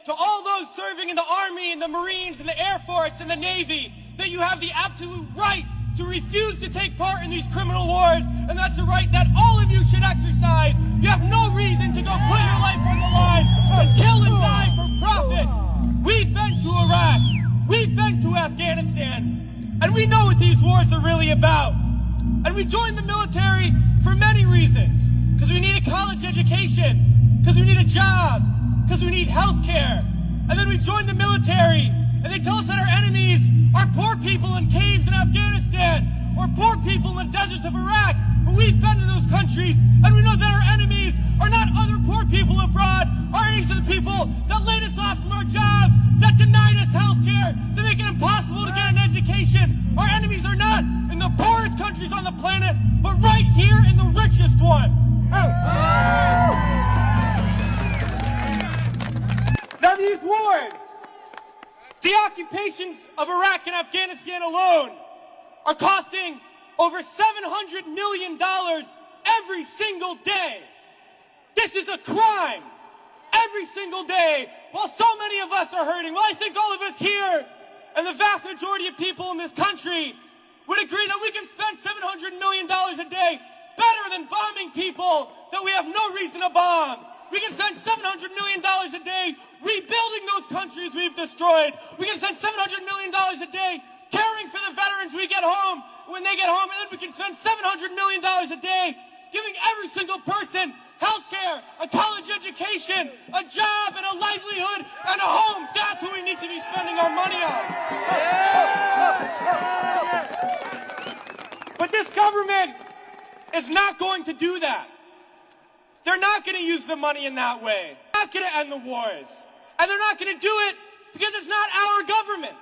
to all those serving in the Army and the Marines and the Air Force and the Navy that you have the absolute right to refuse to take part in these criminal wars, and that's a right that all of you should exercise. You have no reason to go put your life on the line and kill and die for profit. We've been to Iraq, we've been to Afghanistan, and we know what these wars are really about. And we joined the military for many reasons. Because we need a college education, because we need a job, because we need health care. And then we joined the military, and they tell us that our enemies are poor people in caves in Afghanistan, or poor people in the deserts of Iraq. But we've been to those countries, and we know that our enemies are not other poor people abroad. Our enemies are the people that laid us off from our jobs, that denied us health care, that make it impossible to get an education. Our enemies are not in the poorest countries on the planet, but right here in the richest one. Now these wars, the occupations of Iraq and Afghanistan alone, are costing over $700 million every single day. This is a crime. Every single day, while so many of us are hurting. Well, I think all of us here, and the vast majority of people in this country, would agree that we can spend $700 million a day better than bombing people that we have no reason to bomb. We can spend $700 million a day rebuilding those countries we've destroyed. We can spend $700 million a day caring for the veterans we get home when they get home. And then we can spend $700 million a day giving every single person health care, a college education, a job, and a livelihood, and a home. That's what we need to be spending our money on. But this government is not going to do that. They're not going to use the money in that way. They're not going to end the wars. And they're not going to do it because it's not our government.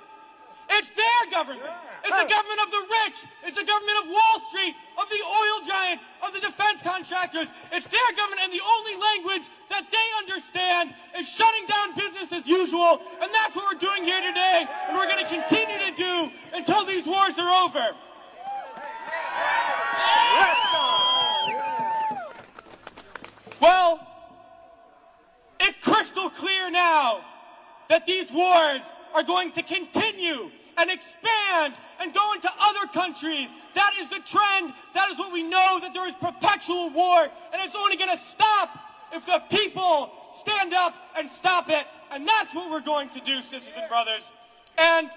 It's their government. It's the government of the rich. It's the government of Wall Street, of the oil giants, of the defense contractors. It's their government, and the only language that they understand is shutting down business as usual. And that's what we're doing here today, and we're going to continue to do until these wars are over. Well, it's crystal clear now that these wars are going to continue and expand and go into other countries. That is the trend. That is what we know, that there is perpetual war, and it's only going to stop if the people stand up and stop it. And that's what we're going to do, sisters and brothers. And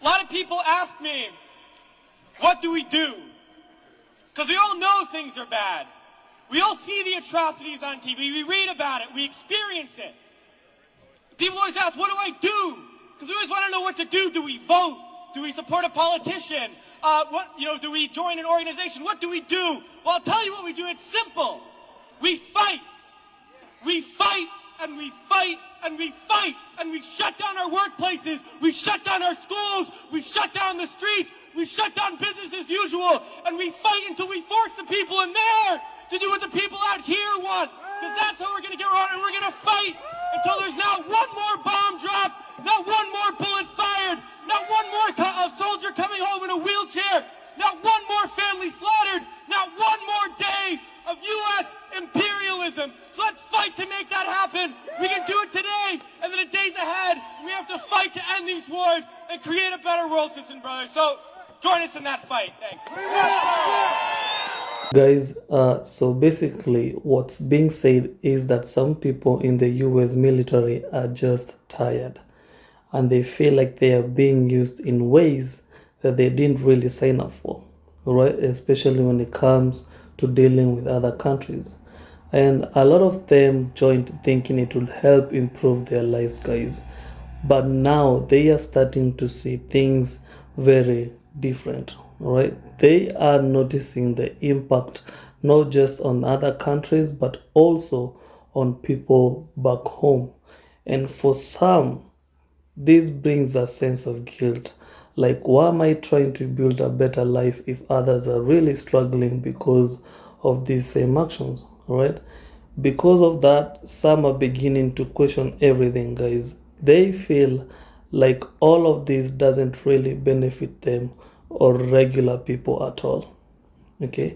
a lot of people ask me, what do we do? Because we all know things are bad. We all see the atrocities on TV. We read about it. We experience it. People always ask, what do I do? Because we always want to know what to do. Do we vote? Do we support a politician? Do we join an organization? What do we do? Well, I'll tell you what we do. It's simple. We fight. We fight and we fight and we fight and we shut down our workplaces. We shut down our schools. We shut down the streets. We shut down business as usual. And we fight until we force the people in there to do what the people out here want. Because that's how we're going to get around, and we're going to fight until there's not one more bomb drop, not one more bullet fired, not one more soldier coming home in a wheelchair, not one more family slaughtered, not one more day of U.S. imperialism. So let's fight to make that happen. We can do it today, and then the days ahead, we have to fight to end these wars and create a better world, sisters and brothers. So join us in that fight. Thanks. Guys, so basically what's being said is that some people in the US military are just tired, and they feel like they are being used in ways that they didn't really sign up for, right? Especially when it comes to dealing with other countries. And a lot of them joined thinking it will help improve their lives, guys. But now they are starting to see things very different, right? They are noticing the impact not just on other countries but also on people back home. And for some, this brings a sense of guilt, like, why am I trying to build a better life if others are really struggling because of these same actions, right? Because of that, some are beginning to question everything, guys. They feel like all of this doesn't really benefit them or regular people at all, okay?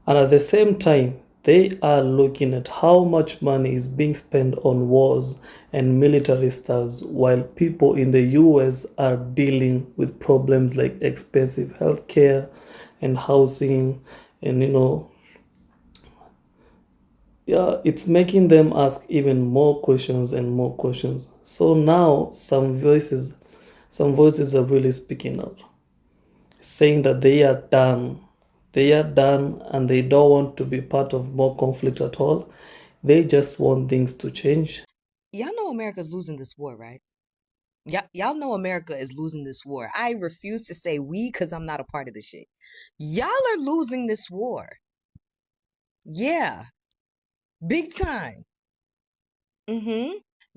And at the same time, They are looking at how much money is being spent on wars and military stuffs while people in the US are dealing with problems like expensive healthcare and housing and yeah, it's making them ask even more questions and more questions. So now some voices are really speaking out, saying that they are done. They are done and they don't want to be part of more conflict at all. They just want things to change. Y'all know America's losing this war, right? Y'all know America is losing this war. I refuse to say we because I'm not a part of this shit. Y'all are losing this war. Yeah, big time.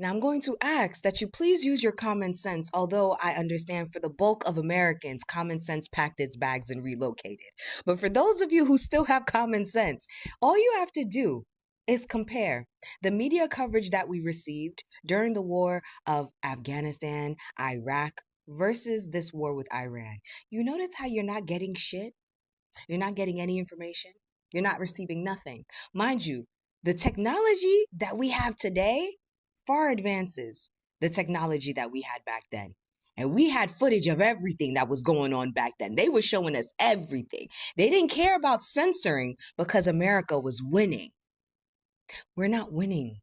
Now I'm going to ask that you please use your common sense, although I understand for the bulk of Americans, common sense packed its bags and relocated. But for those of you who still have common sense, all you have to do is compare the media coverage that we received during the war of Afghanistan, Iraq, versus this war with Iran. You notice how you're not getting shit? You're not getting any information? You're not receiving nothing. Mind you, the technology that we have today far advances the technology that we had back then. And we had footage of everything that was going on back then. They were showing us everything. They didn't care about censoring because America was winning. We're not winning.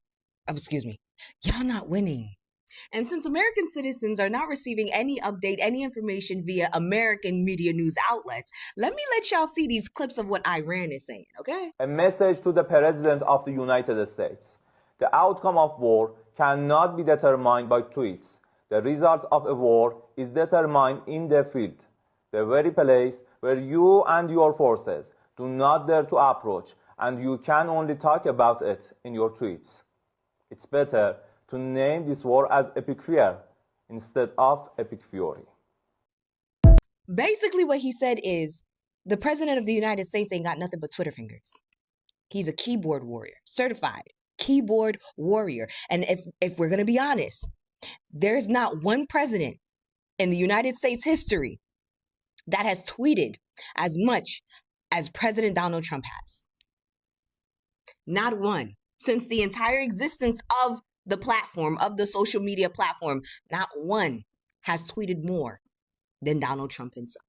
Oh, excuse me. Y'all not winning. And since American citizens are not receiving any update, any information via American media news outlets, let me let y'all see these clips of what Iran is saying, okay? A message to the President of the United States. The outcome of war cannot be determined by tweets. The result of a war is determined in the field, the very place where you and your forces do not dare to approach, and you can only talk about it in your tweets. It's better to name this war as Epic Fear instead of Epic Fury. Basically what he said is, the President of the United States ain't got nothing but Twitter fingers. He's a keyboard warrior, certified keyboard warrior. And if we're going to be honest, there's not one president in the United States history that has tweeted as much as President Donald Trump has. Not one. Since the entire existence of the platform, of the social media platform, not one has tweeted more than Donald Trump himself.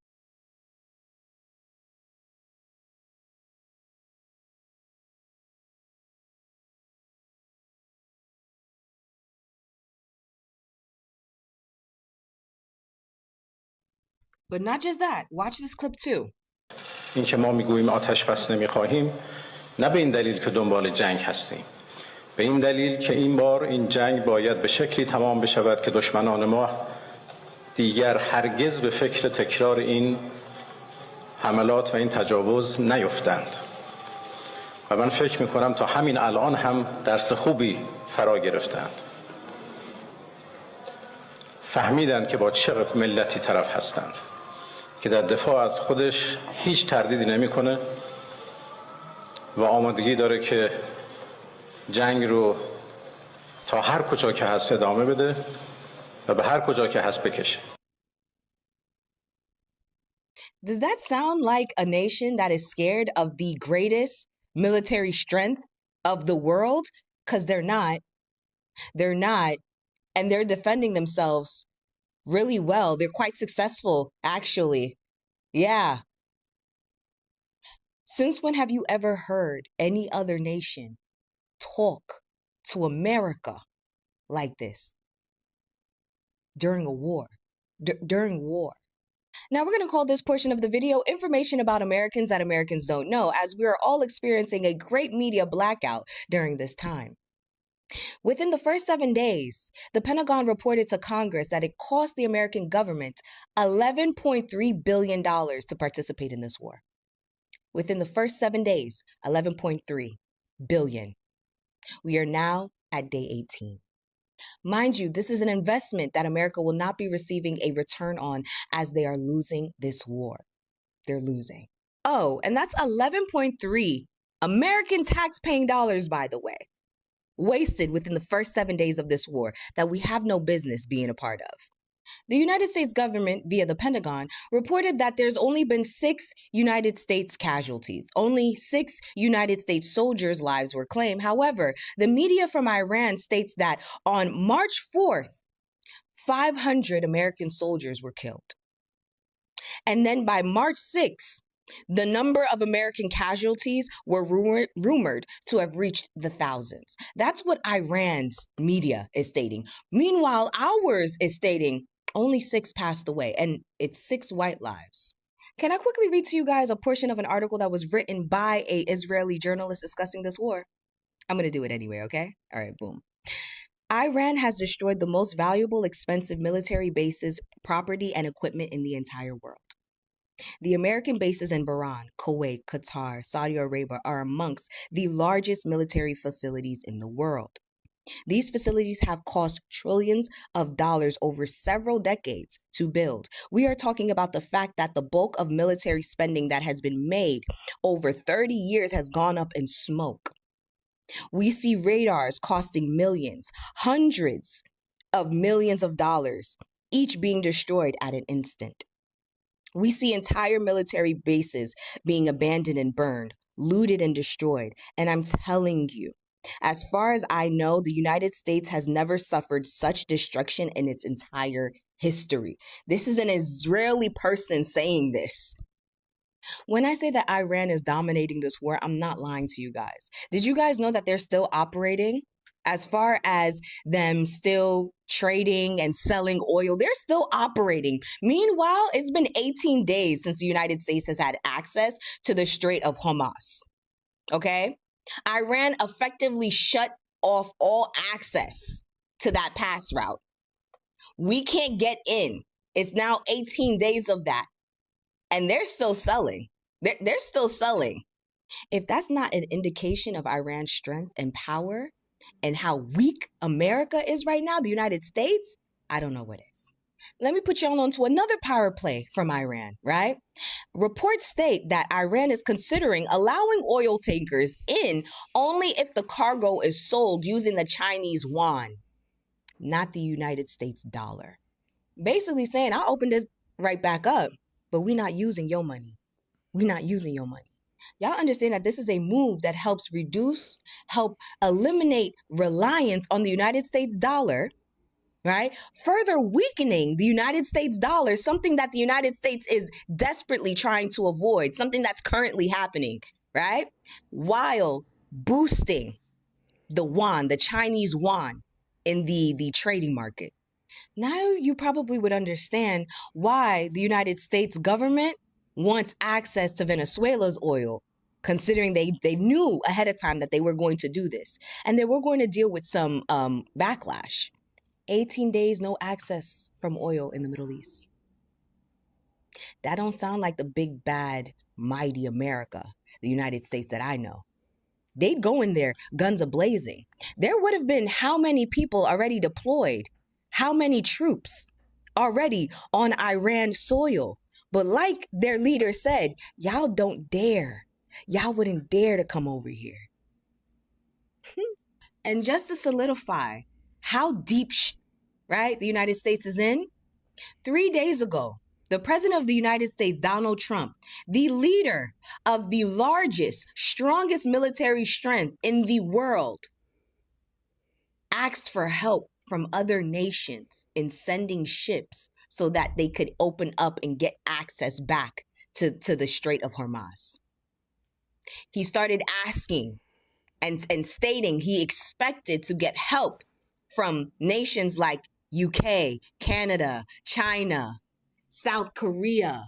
But not just that. Watch this clip too. این که ما میگوییم آتش بس نمیخواهیم نه به این دلیل که دنبال جنگ هستیم، به این دلیل که این بار این جنگ باید به شکلی تمام بشود که دشمنان ما دیگر هرگز به فکر تکرار این حملات و این تجاوز نیفتند. و من فکر میکنم تا همین الان هم درس خوبی فرا گرفتند. فهمیدند که با چه ملتی طرف هستند که در دفاع از خودش هیچ تردیدی نمیکنه و آمادگی داره که جنگ رو تا هر کجا که هست ادامه بده و به هر کجا که هست بکشه. Does that sound like a nation that is scared of the greatest military strength of the world? Because they're not. They're not. And they're defending themselves really well. They're quite successful, actually. Yeah. Since when have you ever heard any other nation talk to America like this? During a war. During war. Now we're going to call this portion of the video Information About Americans That Americans Don't Know, as we are all experiencing a great media blackout during this time. Within the first 7 days, the Pentagon reported to Congress that it cost the American government $11.3 billion to participate in this war. Within the first 7 days, $11.3 billion. We are now at day 18. Mind you, this is an investment that America will not be receiving a return on as they are losing this war. They're losing. Oh, and that's 11.3 American tax-paying dollars, by the way, wasted within the first 7 days of this war that we have no business being a part of. The United States government, via the Pentagon, reported that there's only been 6 United States casualties. Only 6 United States soldiers' lives were claimed. However, the media from Iran states that on March 4th, 500 American soldiers were killed. And then by March 6th, the number of American casualties were rumored to have reached the thousands. That's what Iran's media is stating. Meanwhile, ours is stating only 6 passed away, and it's 6 white lives. Can I quickly read to you guys a portion of an article that was written by an Israeli journalist discussing this war? I'm going to do it anyway, okay? All right, boom. Iran has destroyed the most valuable, expensive military bases, property, and equipment in the entire world. The American bases in Bahrain, Kuwait, Qatar, Saudi Arabia are amongst the largest military facilities in the world. These facilities have cost trillions of dollars over several decades to build. We are talking about the fact that the bulk of military spending that has been made over 30 years has gone up in smoke. We see radars costing millions, hundreds of millions of dollars, each being destroyed at an instant. We see entire military bases being abandoned and burned, looted and destroyed. And I'm telling you, as far as I know, the United States has never suffered such destruction in its entire history. This is an Israeli person saying this. When I say that Iran is dominating this war, I'm not lying to you guys. Did you guys know that they're still operating? As far as them still trading and selling oil, they're still operating. Meanwhile, it's been 18 days since the United States has had access to the Strait of Hormuz. Okay? Iran effectively shut off all access to that pass route. We can't get in. It's now 18 days of that. And they're still selling. They're still selling. If that's not an indication of Iran's strength and power and how weak America is right now, the United States, I don't know what is. Let me put y'all on to another power play from Iran, right? Reports state that Iran is considering allowing oil tankers in only if the cargo is sold using the Chinese yuan, not the United States dollar. Basically saying, I'll open this right back up, but we're not using your money. We're not using your money. Y'all understand that this is a move that helps eliminate reliance on the United States dollar, right? Further weakening the United States dollar, something that the United States is desperately trying to avoid, something that's currently happening, right? While boosting the yuan, the Chinese yuan, in the trading market. Now you probably would understand why the United States government wants access to Venezuela's oil, considering they knew ahead of time that they were going to do this. And they were going to deal with some backlash. 18 days, no access from oil in the Middle East. That don't sound like the big, bad, mighty America, the United States that I know. They'd go in there, guns a-blazing. There would have been how many people already deployed? How many troops already on Iran soil? But like their leader said, y'all don't dare. Y'all wouldn't dare to come over here. And just to solidify how deep, right, the United States is in, 3 days ago, the president of the United States, Donald Trump, the leader of the largest, strongest military strength in the world, asked for help from other nations in sending ships so that they could open up and get access back to the Strait of Hormuz. He started asking and stating he expected to get help from nations like UK, Canada, China, South Korea.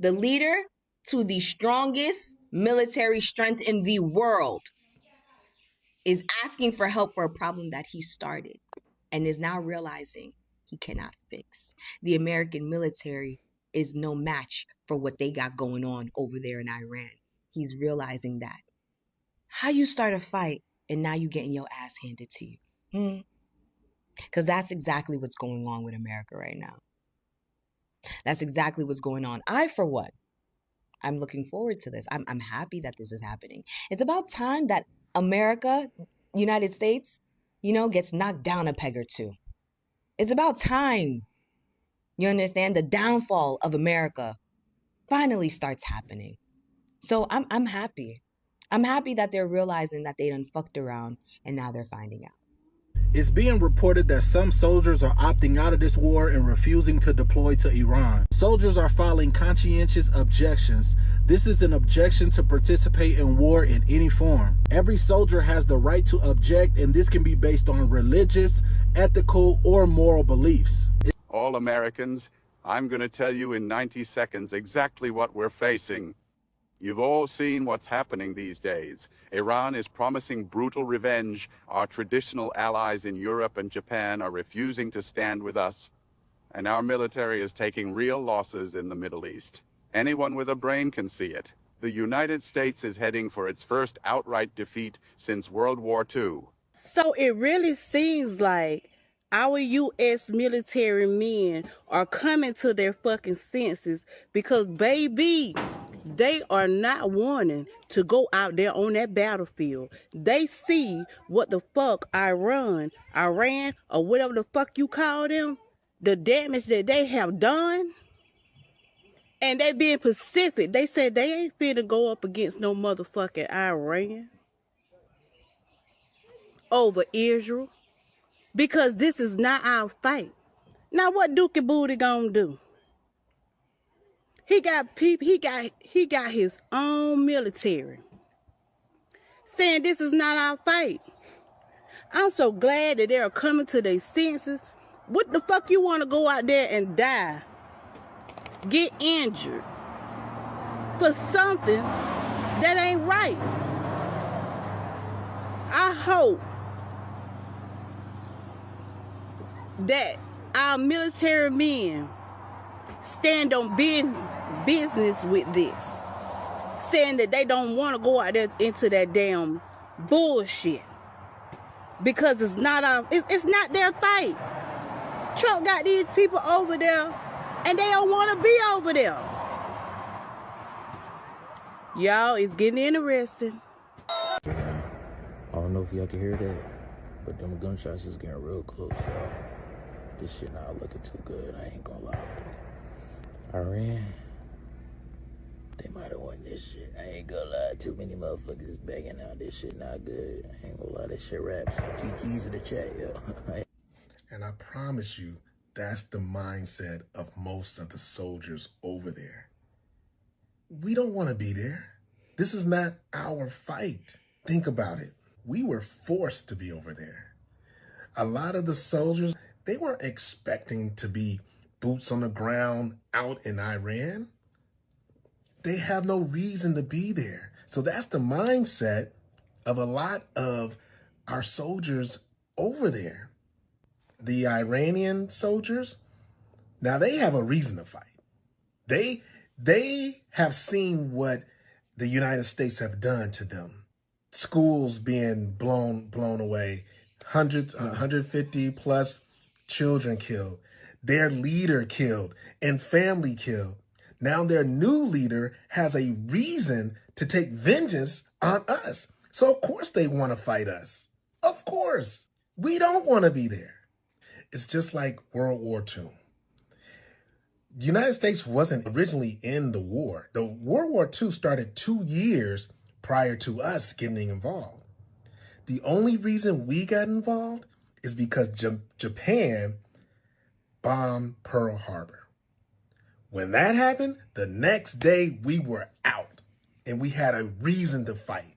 The leader to the strongest military strength in the world is asking for help for a problem that he started and is now realizing he cannot fix. The American military is no match for what they got going on over there in Iran. He's realizing that. How you start a fight and now you getting your ass handed to you? Because that's exactly what's going on with America right now. That's exactly what's going on. I, for one, I'm looking forward to this. I'm happy that this is happening. It's about time that America, United States, gets knocked down a peg or two. It's about time. You understand? The downfall of America finally starts happening. So I'm happy. I'm happy that they're realizing that they done fucked around and now they're finding out. It's being reported that some soldiers are opting out of this war and refusing to deploy to Iran. Soldiers are filing conscientious objections. This is an objection to participate in war in any form. Every soldier has the right to object, and this can be based on religious, ethical, or moral beliefs. All Americans, I'm going to tell you in 90 seconds exactly what we're facing. You've all seen what's happening these days. Iran is promising brutal revenge. Our traditional allies in Europe and Japan are refusing to stand with us. And our military is taking real losses in the Middle East. Anyone with a brain can see it. The United States is heading for its first outright defeat since World War II. So it really seems like our U.S. military men are coming to their fucking senses because, baby, they are not wanting to go out there on that battlefield. They see what the fuck Iran, or whatever the fuck you call them, the damage that they have done. And they being Pacific. They said they ain't finna go up against no motherfucking Iran over Israel. Because this is not our fight. Now what Dookie Booty gonna do? He got people, he got his own military saying this is not our fight. I'm so glad that they're coming to their senses. What the fuck you wanna go out there and die? Get injured for something that ain't right. I hope that our military men stand on business with this, saying that they don't want to go out there into that damn bullshit because it's not their fight. Trump got these people over there and they don't want to be over there. Y'all, it's getting interesting. I don't know if y'all can hear that, but them gunshots is getting real close, y'all. This shit not looking too good, I ain't gonna lie. Iran, they might have won this shit. I ain't gonna lie, too many motherfuckers is begging out. This shit not good. I ain't gonna lie, this shit raps. GG's in the chat, yo. And I promise you, that's the mindset of most of the soldiers over there. We don't want to be there. This is not our fight. Think about it. We were forced to be over there. A lot of the soldiers, they weren't expecting to be boots on the ground out in Iran. They have no reason to be there. So that's the mindset of a lot of our soldiers over there. The Iranian soldiers, now they have a reason to fight. They have seen what the United States have done to them. Schools being blown away, 150 plus children killed, their leader killed, and family killed. Now their new leader has a reason to take vengeance on us. So of course they want to fight us. Of course. We don't want to be there. It's just like World War II. The United States wasn't originally in the war. The World War II started 2 years prior to us getting involved. The only reason we got involved is because Japan bombed Pearl Harbor. When that happened, the next day we were out and we had a reason to fight.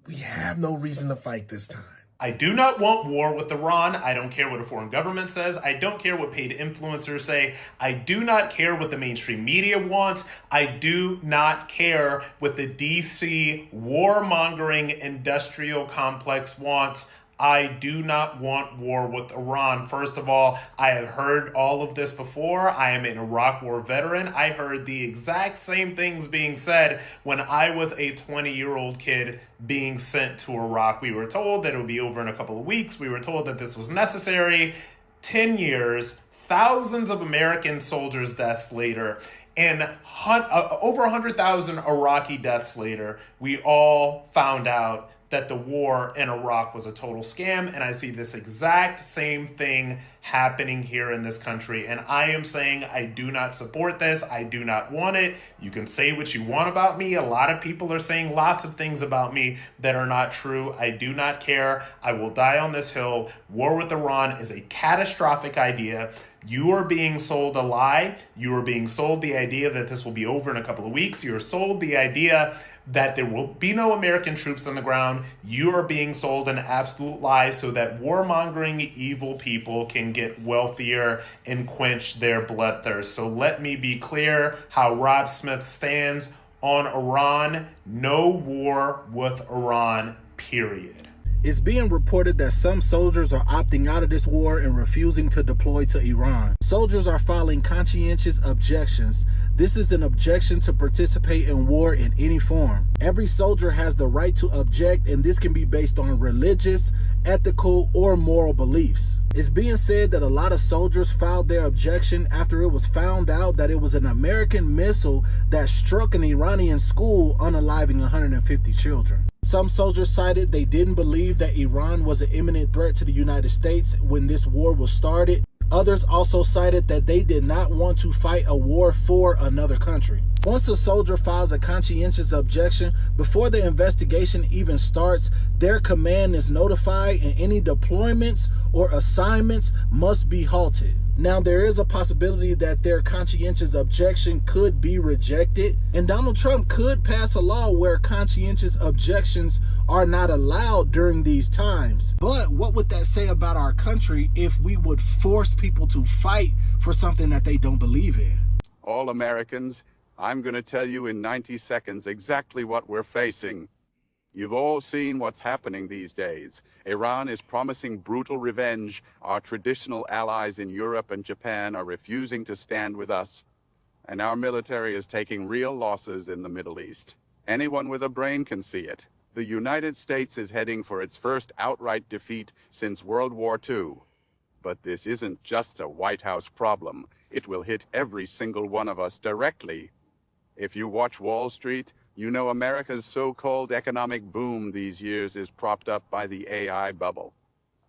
We have no reason to fight this time. I do not want war with Iran. I don't care what a foreign government says. I don't care what paid influencers say. I do not care what the mainstream media wants. I do not care what the DC warmongering industrial complex wants. I do not want war with Iran. First of all, I have heard all of this before. I am an Iraq War veteran. I heard the exact same things being said when I was a 20-year-old kid being sent to Iraq. We were told that it would be over in a couple of weeks. We were told that this was necessary. 10 years, thousands of American soldiers' deaths later, and over 100,000 Iraqi deaths later, we all found out that the war in Iraq was a total scam, and I see this exact same thing happening here in this country, and I am saying I do not support this. I do not want it. You can say what you want about me. A lot of people are saying lots of things about me that are not true. I do not care. I will die on this hill. War with Iran is a catastrophic idea. You are being sold a lie. You are being sold the idea that this will be over in a couple of weeks. You are sold the idea that there will be no American troops on the ground. You are being sold an absolute lie so that warmongering evil people can get wealthier and quench their bloodthirst. So let me be clear how Rob Smith stands on Iran. No war with Iran, period. It's being reported that some soldiers are opting out of this war and refusing to deploy to Iran. Soldiers are filing conscientious objections. This is an objection to participate in war in any form. Every soldier has the right to object, and this can be based on religious, ethical, or moral beliefs. It's being said that a lot of soldiers filed their objection after it was found out that it was an American missile that struck an Iranian school, unaliving 150 children. Some soldiers cited they didn't believe that Iran was an imminent threat to the United States when this war was started. Others also cited that they did not want to fight a war for another country. Once a soldier files a conscientious objection, before the investigation even starts, their command is notified and any deployments or assignments must be halted. Now, there is a possibility that their conscientious objection could be rejected, and Donald Trump could pass a law where conscientious objections are not allowed during these times. But what would that say about our country if we would force people to fight for something that they don't believe in? All Americans, I'm going to tell you in 90 seconds exactly what we're facing. You've all seen what's happening these days. Iran is promising brutal revenge. Our traditional allies in Europe and Japan are refusing to stand with us. And our military is taking real losses in the Middle East. Anyone with a brain can see it. The United States is heading for its first outright defeat since World War II. But this isn't just a White House problem. It will hit every single one of us directly. If you watch Wall Street, you know America's so-called economic boom these years is propped up by the AI bubble.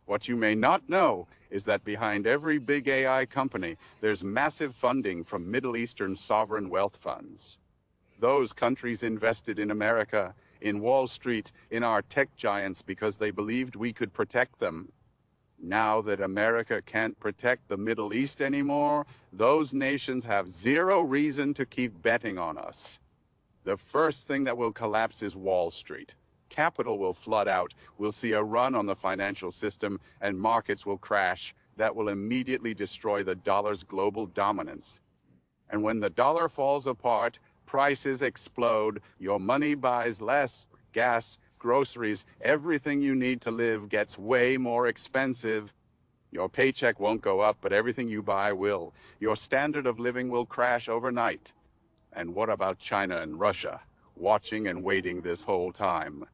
What you may not know is that behind every big AI company, there's massive funding from Middle Eastern sovereign wealth funds. Those countries invested in America, in Wall Street, in our tech giants because they believed we could protect them. Now that America can't protect the Middle East anymore, those nations have zero reason to keep betting on us. The first thing that will collapse is Wall Street. Capital will flood out. We'll see a run on the financial system and markets will crash. That will immediately destroy the dollar's global dominance. And when the dollar falls apart, prices explode. Your money buys less. Gas, groceries, everything you need to live gets way more expensive. Your paycheck won't go up, but everything you buy will. Your standard of living will crash overnight. And what about China and Russia, watching and waiting this whole time?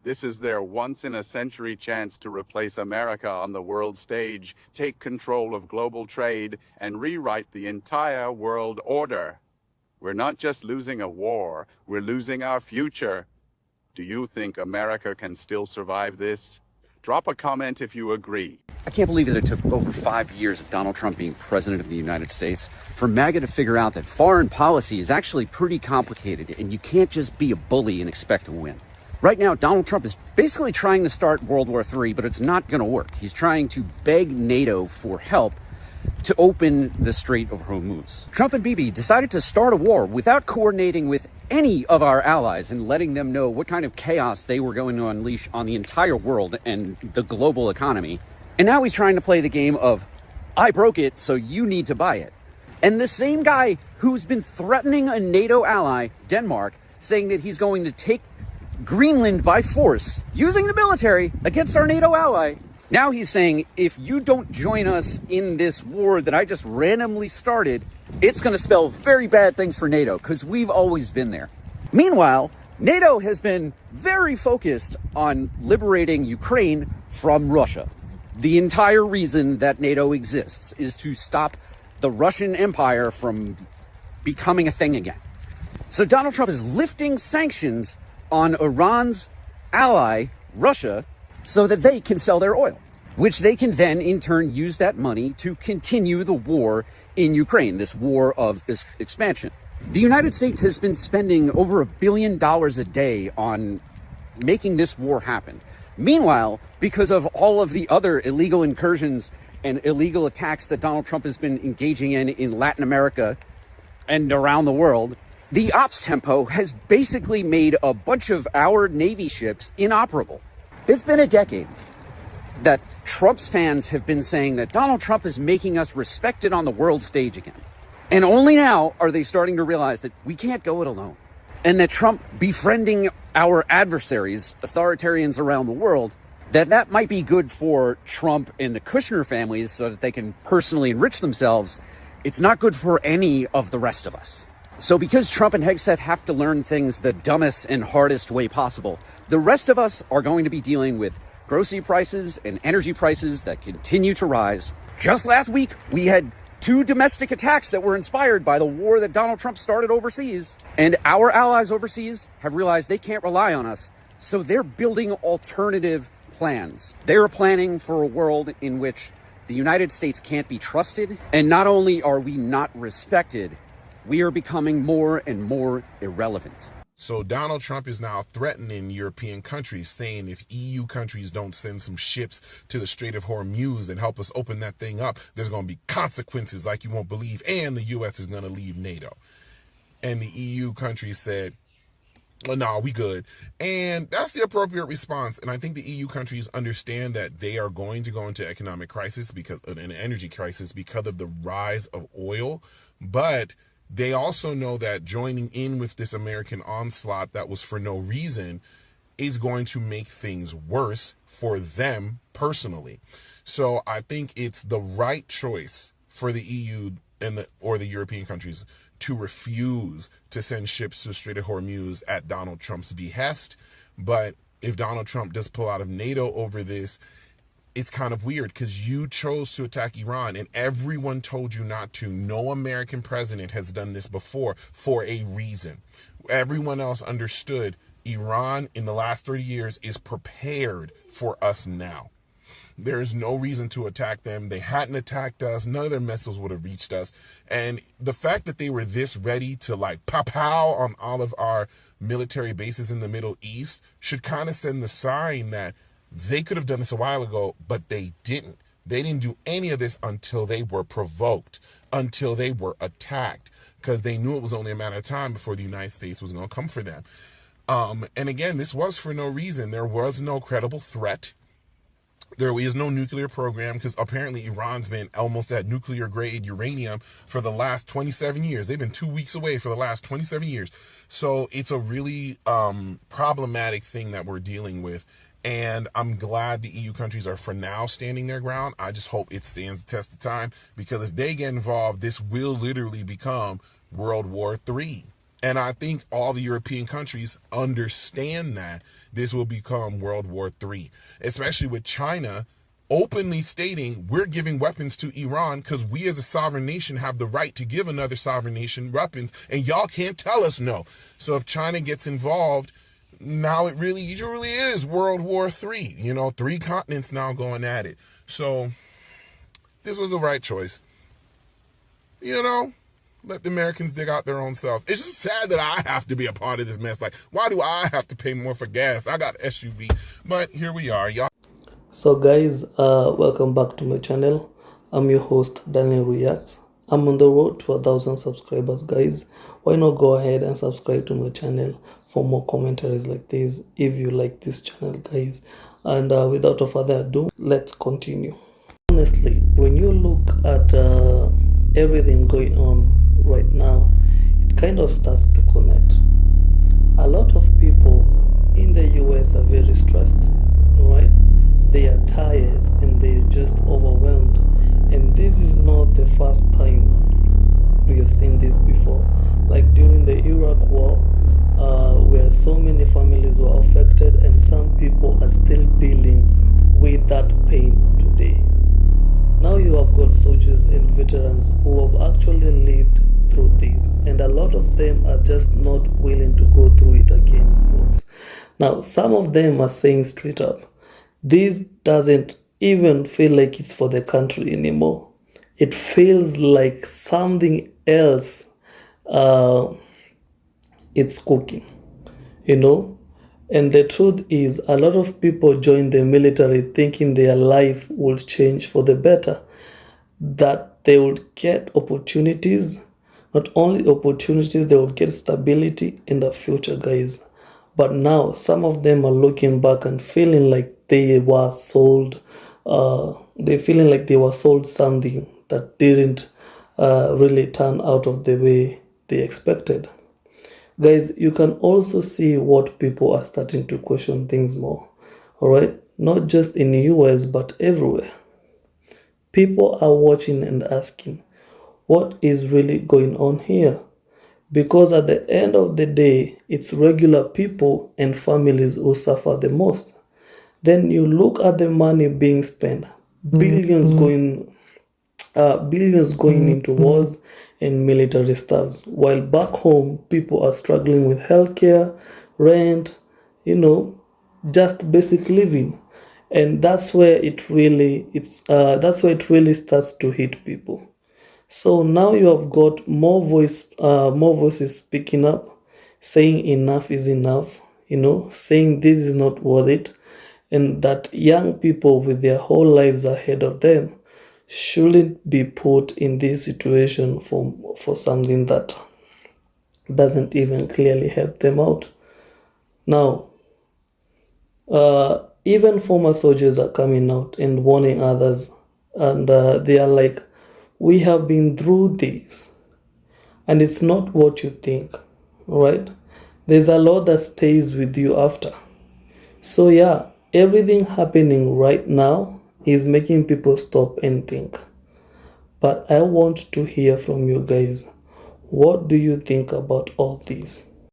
This is their once-in-a-century chance to replace America on the world stage, take control of global trade, and rewrite the entire world order. We're not just losing a war, we're losing our future. Do you think America can still survive this? Drop a comment if you agree. I can't believe that it took over 5 years of Donald Trump being president of the United States for MAGA to figure out that foreign policy is actually pretty complicated and you can't just be a bully and expect to win. Right now, Donald Trump is basically trying to start World War III, but it's not going to work. He's trying to beg NATO for help to open the Strait of Hormuz. Trump and Bibi decided to start a war without coordinating with any of our allies and letting them know what kind of chaos they were going to unleash on the entire world and the global economy. And now he's trying to play the game of, I broke it, so you need to buy it. And the same guy who's been threatening a NATO ally, Denmark, saying that he's going to take Greenland by force, using the military against our NATO ally, now he's saying, if you don't join us in this war that I just randomly started, it's going to spell very bad things for NATO, because we've always been there. Meanwhile, NATO has been very focused on liberating Ukraine from Russia. The entire reason that NATO exists is to stop the Russian Empire from becoming a thing again. So Donald Trump is lifting sanctions on Iran's ally, Russia so that they can sell their oil, which they can then in turn use that money to continue the war in Ukraine, this war of this expansion. The United States has been spending over $1 billion a day on making this war happen. Meanwhile, because of all of the other illegal incursions and illegal attacks that Donald Trump has been engaging in Latin America and around the world, the ops tempo has basically made a bunch of our Navy ships inoperable. It's been a decade that Trump's fans have been saying that Donald Trump is making us respected on the world stage again. And only now are they starting to realize that we can't go it alone. And that Trump befriending our adversaries, authoritarians around the world, that might be good for Trump and the Kushner families so that they can personally enrich themselves. It's not good for any of the rest of us. So because Trump and Hegseth have to learn things the dumbest and hardest way possible, the rest of us are going to be dealing with grocery prices and energy prices that continue to rise. Just last week, we had 2 domestic attacks that were inspired by the war that Donald Trump started overseas. And our allies overseas have realized they can't rely on us, so they're building alternative plans. They're planning for a world in which the United States can't be trusted, and not only are we not respected, we are becoming more and more irrelevant. So Donald Trump is now threatening European countries, saying if EU countries don't send some ships to the Strait of Hormuz and help us open that thing up, there's going to be consequences like you won't believe, and the U.S. is going to leave NATO. And the EU countries said, well, no, we good. And that's the appropriate response. And I think the EU countries understand that they are going to go into economic crisis, because an energy crisis, because of the rise of oil. But they also know that joining in with this American onslaught that was for no reason is going to make things worse for them personally. So I think it's the right choice for the EU and or the European countries to refuse to send ships to the Strait of Hormuz at Donald Trump's behest. But if Donald Trump does pull out of NATO over this, it's kind of weird because you chose to attack Iran and everyone told you not to. No American president has done this before for a reason. Everyone else understood Iran in the last 30 years is prepared for us now. There is no reason to attack them. They hadn't attacked us. None of their missiles would have reached us. And the fact that they were this ready to like pow on all of our military bases in the Middle East should kind of send the sign that they could have done this a while ago, but they didn't. They didn't do any of this until they were provoked, until they were attacked, because they knew it was only a matter of time before the United States was going to come for them. And again, this was for no reason. There was no credible threat. There is no nuclear program, because apparently Iran's been almost at nuclear grade uranium for the last 27 years. They've been 2 weeks away for the last 27 years. So it's a really problematic thing that we're dealing with. And I'm glad the EU countries are for now standing their ground. I just hope it stands the test of time, because if they get involved, this will literally become World War III. And I think all the European countries understand that this will become World War III, especially with China openly stating we're giving weapons to Iran because we as a sovereign nation have the right to give another sovereign nation weapons, and y'all can't tell us no. So if China gets involved, now it really is World War III. You know, 3 continents now going at it. So this was the right choice. You know, let the Americans dig out their own selves. It's just sad that I have to be a part of this mess. Like, why do I have to pay more for gas? I got SUV. But here we are, y'all. So guys, welcome back to my channel. I'm your host, Daniel Reacts. I'm on the road to 1,000 subscribers, guys. Why not go ahead and subscribe to my channel for more commentaries like this if you like this channel, guys. And without further ado, let's continue. Honestly, when you look at everything going on right now, it kind of starts to connect. A lot of people in the US are very stressed, right? They are tired and they're just overwhelmed. And this is not the first time we have seen this before. Like during the Iraq war, where so many families were affected and some people are still dealing with that pain today. Now you have got soldiers and veterans who have actually lived through this, and a lot of them are just not willing to go through it again, folks. Now, some of them are saying straight up, this doesn't even feel like it's for the country anymore. It feels like something else it's cooking, you know. And the truth is, a lot of people join the military thinking their life will change for the better, that they will get opportunities, not only opportunities, they will get stability in the future, guys. But now some of them are looking back and feeling like they were sold, they're feeling like they were sold something that didn't really turn out of the way they expected. Guys, you can also see what people are starting to question things more, all right? Not just in the US, but everywhere. People are watching and asking, what is really going on here? Because at the end of the day, it's regular people and families who suffer the most. Then you look at the money being spent, billions going into wars and military stuffs, while back home people are struggling with healthcare, rent, just basic living. And that's where it really starts to hit people. So now you have got more voices speaking up, saying enough is enough, saying this is not worth it, and that young people with their whole lives ahead of them shouldn't be put in this situation for something that doesn't even clearly help them out. Now, even former soldiers are coming out and warning others, and they are like, we have been through this, and it's not what you think, right? There's a lot that stays with you after. So yeah, everything happening right now is making people stop and think. But I want to hear from you guys. What do you think about all this?